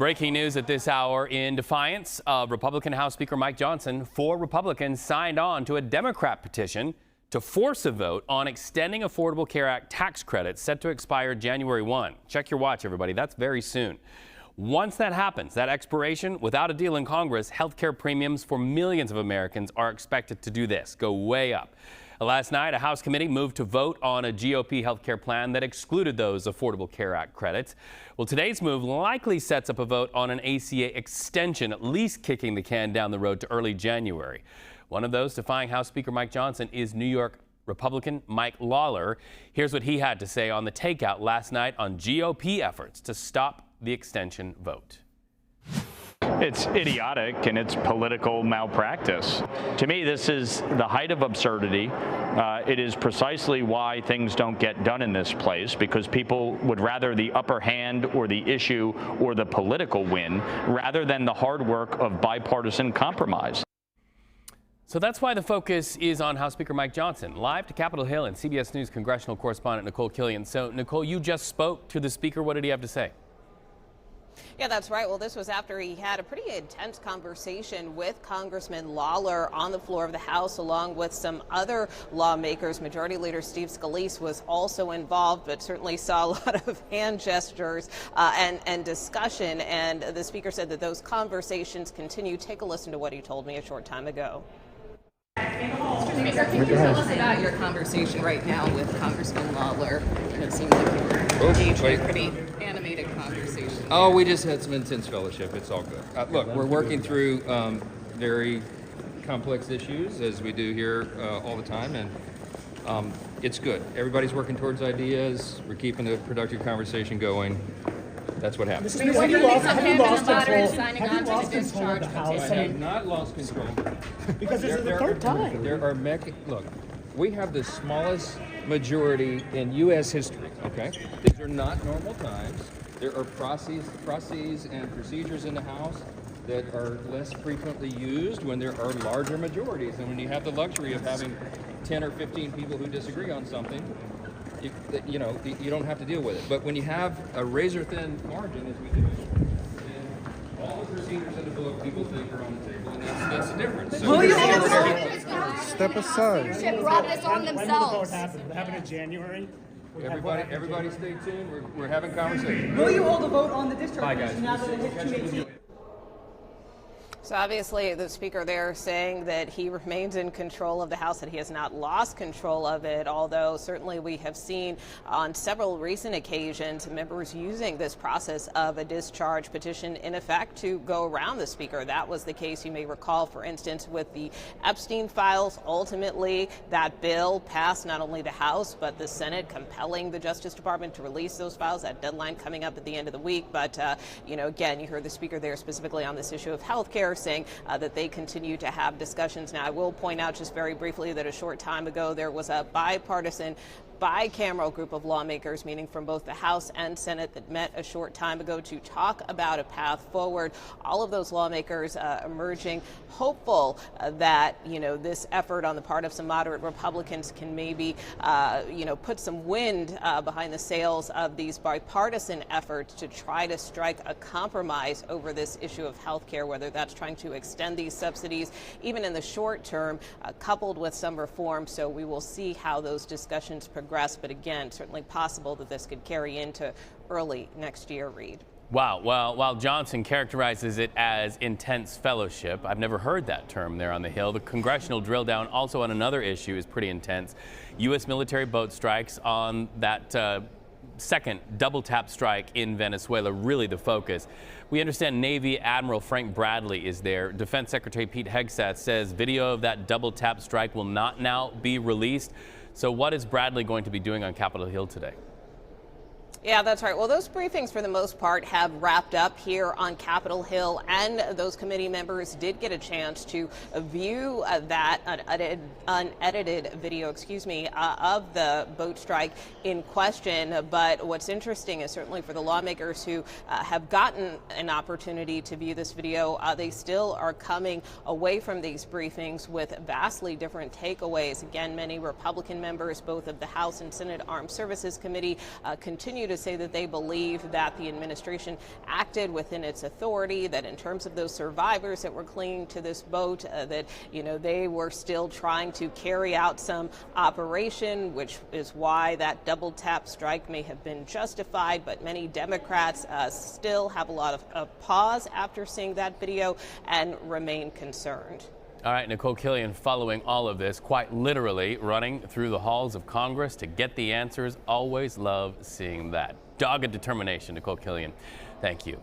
Breaking news at this hour: in defiance of Republican House Speaker Mike Johnson, 4 Republicans signed on to a Democrat petition to force a vote on extending Affordable Care Act tax credits set to expire January 1. Check your watch, everybody. That's very soon. Once that happens, that expiration, without a deal in Congress, health care premiums for millions of Americans are expected to do this, go way up. Last night, a House committee moved to vote on a GOP health care plan that excluded those Affordable Care Act credits. Well, today's move likely sets up a vote on an ACA extension, at least kicking the can down the road to early January. One of those defying House Speaker Mike Johnson is New York Republican Mike Lawler. Here's what he had to say on the takeout last night on GOP efforts to stop the extension vote. It's idiotic and it's political malpractice. To me, this is the height of absurdity. It is precisely why things don't get done in this place, because people would rather the upper hand or the issue or the political win rather than the hard work of bipartisan compromise. So that's why the focus is on House Speaker Mike Johnson. Live to Capitol Hill and CBS News congressional correspondent Nikole Killion. So, Nikole, you just spoke to the speaker. What did he have to say? Yeah, that's right. Well, this was after he had a pretty intense conversation with Congressman Lawler on the floor of the House, along with some other lawmakers. Majority Leader Steve Scalise was also involved, but certainly saw a lot of hand gestures and discussion. And the speaker said that those conversations continue. Take a listen to what he told me a short time ago. Speaker, can you tell us about your conversation right now with Congressman Lawler? It seems like you were engaged in a pretty animated conversation. Oh, we just had some intense fellowship. It's all good. Look, we're working through very complex issues, as we do here all the time, and it's good. Everybody's working towards ideas. We're keeping a productive conversation going. That's what happens. Have you lost control of the House? I have not lost control. Because this is the third time. There are look, we have the smallest majority in U.S. history, okay? These are not normal times. There are processes and procedures in the House that are less frequently used when there are larger majorities. And when you have the luxury of having 10 or 15 people who disagree on something, you don't have to deal with it. But when you have a razor-thin margin, as we do, then all the procedures in the book people think are on the table, and that's the difference. So step aside. Leadership brought this on themselves. When the vote happens? Will it happen in January? Everybody stay tuned. We're having conversation. Will you hold a vote on the discharge? Bye, guys. Now that it hits 218? So obviously the speaker there saying that he remains in control of the House, that he has not lost control of it, although certainly we have seen on several recent occasions members using this process of a discharge petition in effect to go around the speaker. That was the case, you may recall, for instance, with the Epstein files. Ultimately, that bill passed not only the House but the Senate, compelling the Justice Department to release those files. That deadline coming up at the end of the week. But, again, you heard the speaker there specifically on this issue of health care, saying that they continue to have discussions. Now, I will point out just very briefly that a short time ago there was a bipartisan bicameral group of lawmakers, meaning from both the House and Senate, that met a short time ago to talk about a path forward. All of those lawmakers emerging hopeful that, this effort on the part of some moderate Republicans can maybe, put some wind behind the sails of these bipartisan efforts to try to strike a compromise over this issue of health care, whether that's trying to extend these subsidies, even in the short term, coupled with some reform. So we will see how those discussions progress. But again, certainly possible that this could carry into early next year, Reed. Wow. Well, while Johnson characterizes it as intense fellowship, I've never heard that term there on the Hill. The congressional drill down also on another issue is pretty intense. U.S. military boat strikes on that second double tap strike in Venezuela, really the focus. We understand Navy Admiral Frank Bradley is there. Defense Secretary Pete Hegseth says video of that double tap strike will not now be released. So what is Bradley going to be doing on Capitol Hill today? Yeah, that's right. Well, those briefings, for the most part, have wrapped up here on Capitol Hill, and those committee members did get a chance to view that unedited video, of the boat strike in question. But what's interesting is certainly for the lawmakers who have gotten an opportunity to view this video, they still are coming away from these briefings with vastly different takeaways. Again, many Republican members, both of the House and Senate Armed Services Committee, continue to to say that they believe that the administration acted within its authority, that in terms of those survivors that were clinging to this boat, that, you know, they were still trying to carry out some operation, which is why that double tap strike may have been justified. But many Democrats still have a lot of pause after seeing that video and remain concerned. All right, Nikole Killion following all of this, quite literally running through the halls of Congress to get the answers. Always love seeing that. Dogged determination, Nikole Killion. Thank you.